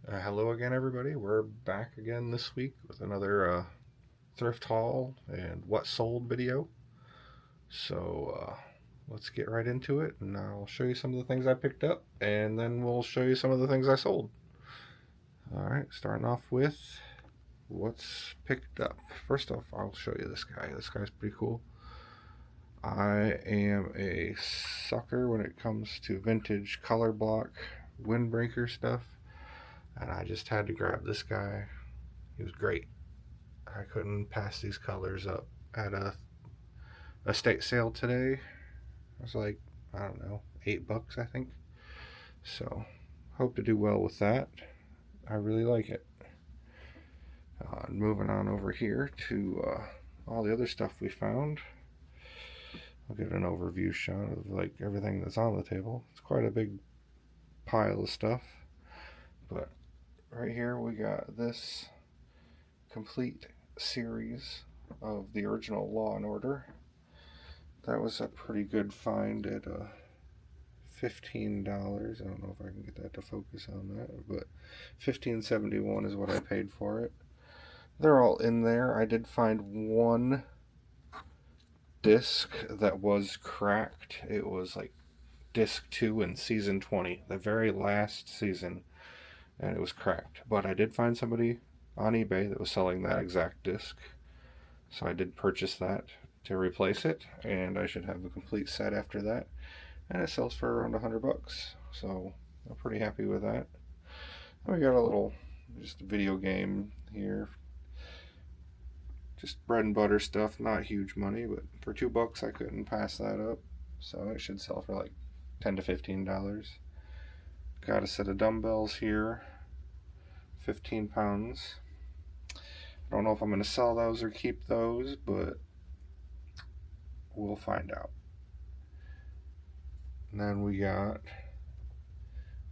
Hello again, everybody. We're back again this week with another thrift haul and what sold video. So let's get right into it, and I'll show you some of the things I picked up, and then we'll show you some of the things I sold. All right, starting off with what's picked up. First off, I'll show you this guy. This guy's pretty cool. I am a sucker when it comes to vintage color block windbreaker stuff, and I just had to grab this guy. He was great. I couldn't pass these colors up at a estate sale today. It was like, I don't know, $8 I think. So hope to do well with that. I really like it. Moving on over here to all the other stuff we found. I'll get an overview shot of like everything that's on the table. It's quite a big pile of stuff. But right here we got this complete series of the original Law and Order. That was a pretty good find at $15. I don't know if I can get that to focus on that, but $15.71 is what I paid for it. They're all in there. I did find one disc that was cracked. It was like disc 2 in season 20, the very last season, and it was cracked. But I did find somebody on eBay that was selling that exact disc, so I did purchase that to replace it, and I should have a complete set after that, and it sells for around $100, so I'm pretty happy with that. We got a little just video game here, just bread and butter stuff, not huge money, but for $2 I couldn't pass that up, so it should sell for like $10 to $15. Got a set of dumbbells here, 15 pounds. I don't know if I'm going to sell those or keep those, but we'll find out. And then we got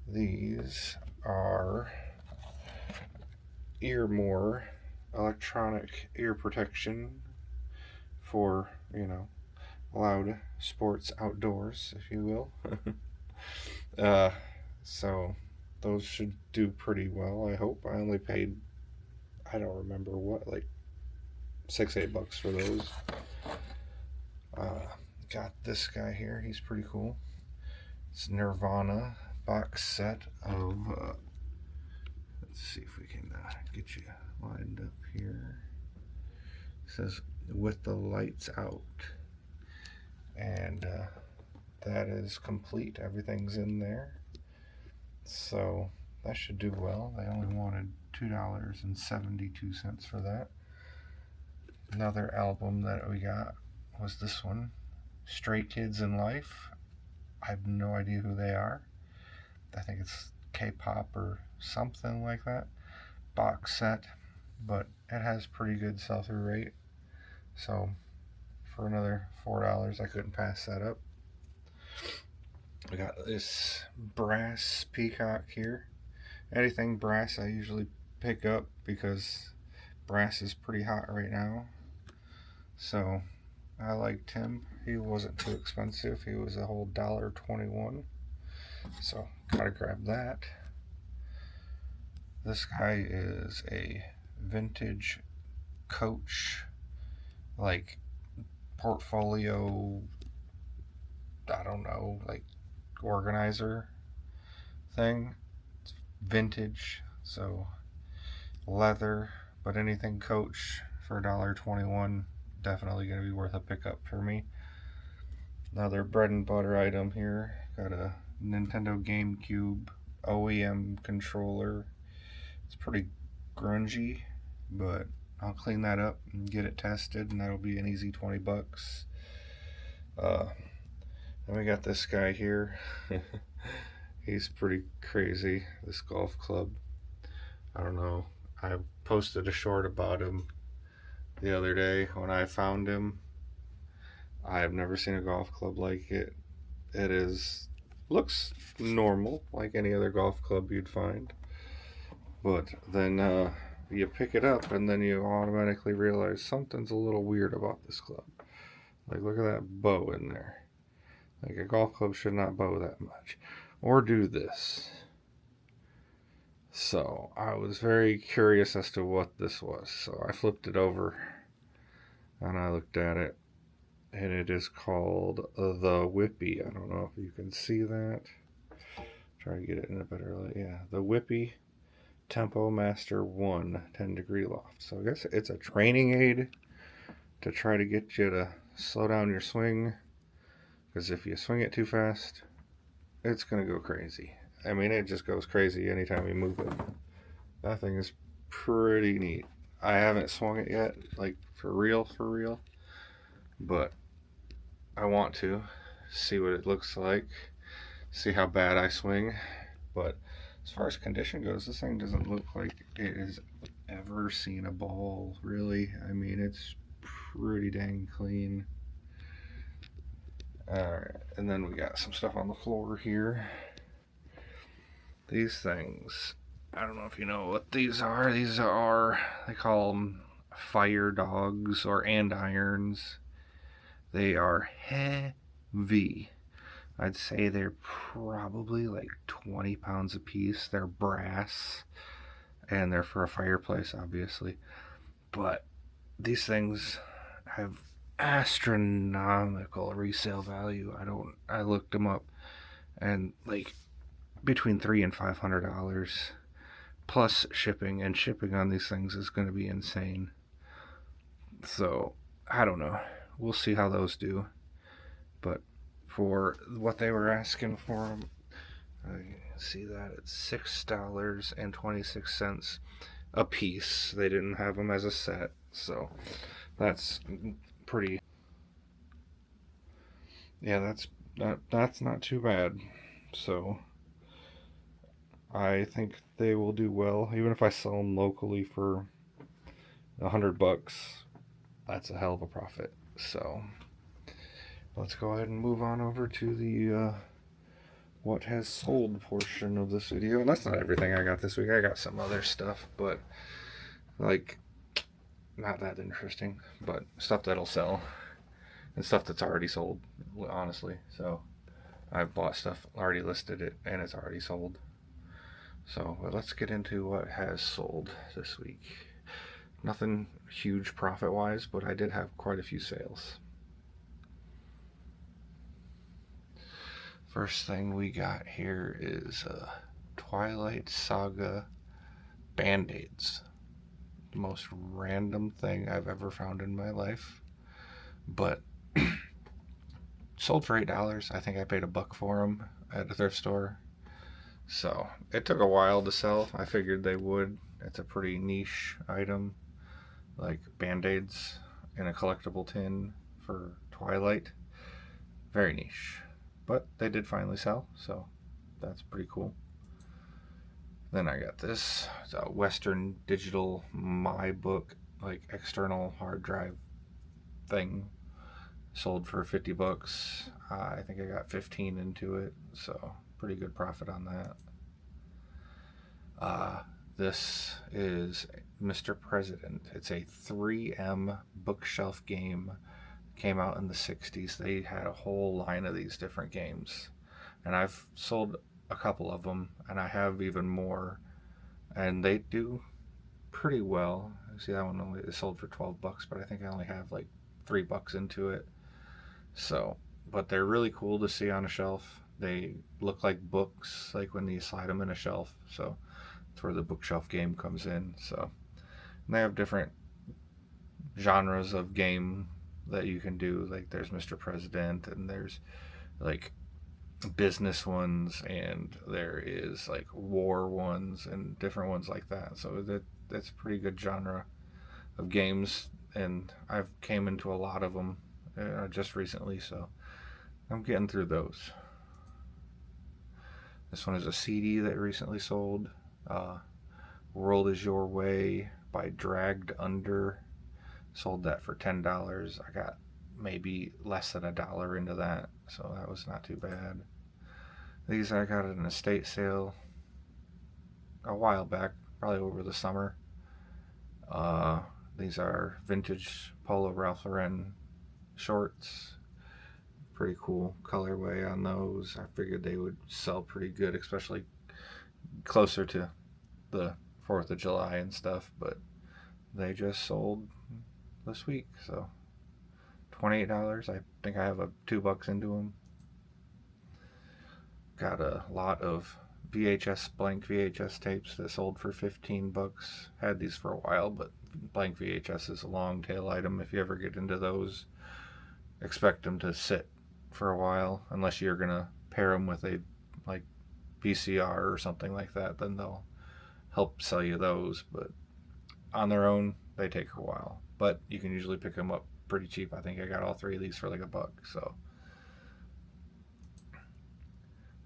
these are Earmore electronic ear protection for, loud sports outdoors, if you will. So those should do pretty well, I hope. I only paid, I don't remember what, like $6-8 for those. Got this guy here. He's pretty cool. It's Nirvana box set of let's see if we can get you lined up here. It says with the lights out, and that is complete. Everything's in there, so that should do well. They only wanted $2.72 for that. Another album that we got was this one, Stray Kids in Life. I have no idea who they are. I think it's K-pop or something like that. Box set, but it has pretty good sell-through rate. So for another $4, I couldn't pass that up. We got this brass peacock here. Anything brass I usually pick up because brass is pretty hot right now. So I liked him. He wasn't too expensive. He was a whole $1.21. So gotta grab that. This guy is a vintage Coach, like portfolio, I don't know, like organizer thing. It's vintage, so leather, but anything Coach for $1.21, definitely gonna be worth a pickup for me. Another bread and butter item here. Got a Nintendo GameCube OEM controller. It's pretty grungy, but I'll clean that up and get it tested, and that'll be an easy $20. Then we got this guy here. He's pretty crazy, this golf club. I don't know. I posted a short about him the other day when I found him. I have never seen a golf club like it. Looks normal, like any other golf club you'd find. But then you pick it up and then you automatically realize something's a little weird about this club. Like, look at that bow in there. Like, a golf club should not bow that much. Or do this. So I was very curious as to what this was. So I flipped it over and I looked at it, and it is called the Whippy. I don't know if you can see that. Try to get it in a better light. Yeah, the Whippy Tempo Master 1 10-degree loft. So I guess it's a training aid to try to get you to slow down your swing, because if you swing it too fast, it's going to go crazy. I mean, it just goes crazy anytime you move it. That thing is pretty neat. I haven't swung it yet, like for real, but I want to see what it looks like, see how bad I swing. But as far as condition goes, this thing doesn't look like it has ever seen a ball, really. I mean, it's pretty dang clean. Alright, and then we got some stuff on the floor here. These things, I don't know if you know what these are. These are, they call them fire dogs or andirons. They are heavy. I'd say they're probably like 20 pounds a piece. They're brass, and they're for a fireplace, obviously. But these things have astronomical resale value. I looked them up, and like between $300 and $500 plus shipping, and shipping on these things is going to be insane. So I don't know. We'll see how those do. But for what they were asking for them, I see that it's $6.26 a piece. They didn't have them as a set, so that's pretty. Yeah, that's not too bad. So I think they will do well, even if I sell them locally for $100. That's a hell of a profit. So let's go ahead and move on over to the what has sold portion of this video. And that's not everything I got this week. I got some other stuff, but like not that interesting, but stuff that'll sell and stuff that's already sold, honestly. So I've bought stuff, already listed it, and it's already sold. So let's get into what has sold this week. Nothing huge profit wise, but I did have quite a few sales. First thing we got here is Twilight Saga Band-Aids. The most random thing I've ever found in my life, but sold for $8. I think I paid $1 for them at a thrift store. So it took a while to sell. I figured they would. It's a pretty niche item, like Band-Aids in a collectible tin for Twilight. Very niche. But they did finally sell, so that's pretty cool. Then I got this. It's a Western Digital My Book, like external hard drive thing. Sold for $50. I think I got 15 into it, so pretty good profit on that. This is Mr. President. It's a 3M bookshelf game. Came out in the 60s. They had a whole line of these different games, and I've sold a couple of them, and I have even more, and they do pretty well. See, that one only is sold for $12, but I think I only have like $3 into it. So, but they're really cool to see on a shelf. They look like books, like when you slide them in a shelf. So that's where the bookshelf game comes in. So, and they have different genres of game that you can do. Like there's Mr. President, and there's like business ones, and there is like war ones and different ones like that. So that's a pretty good genre of games, and I've came into a lot of them just recently, so I'm getting through those. This one is a CD that recently sold. World Is Your Way by Dragged Under. Sold that for $10. I got maybe less than $1 into that, so that was not too bad. These I got at an estate sale a while back, probably over the summer. These are vintage Polo Ralph Lauren shorts. Pretty cool colorway on those. I figured they would sell pretty good, especially closer to the 4th of July and stuff, but they just sold this week. So $28. I think I have a $2 into them. Got a lot of blank VHS tapes that sold for $15. Had these for a while, but blank VHS is a long tail item. If you ever get into those, expect them to sit for a while, unless you're gonna pair them with a like VCR or something like that. Then they'll help sell you those, but on their own they take a while. But you can usually pick them up pretty cheap. I think I got all 3 of these for like $1. So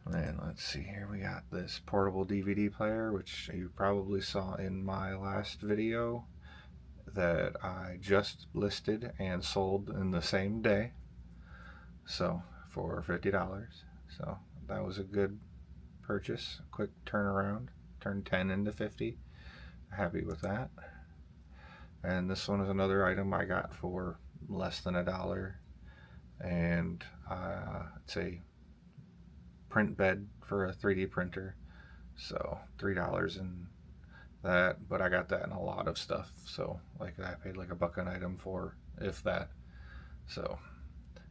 then let's see here, we got this portable DVD player, which you probably saw in my last video, that I just listed and sold in the same day, so for $50. So that was a good purchase, quick turnaround, turned 10 into 50. Happy with that. And this one is another item I got for less than $1, and it's a print bed for a 3D printer, so $3 in that, but I got that in a lot of stuff, so like I paid like $1 an item for, if that. So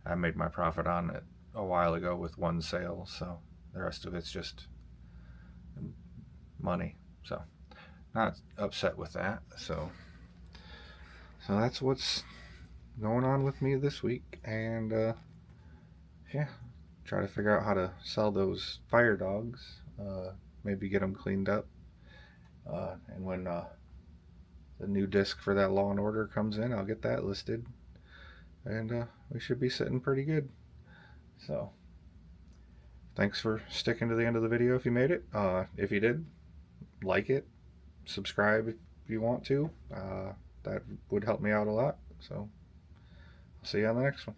I made my profit on it a while ago with one sale, so the rest of it's just money. So not upset with that. So that's what's going on with me this week, and yeah, try to figure out how to sell those fire dogs, maybe get them cleaned up, and when the new disc for that Law and Order comes in, I'll get that listed, and we should be sitting pretty good. So thanks for sticking to the end of the video if you made it. If you did, like it, subscribe if you want to. That would help me out a lot. So I'll see you on the next one.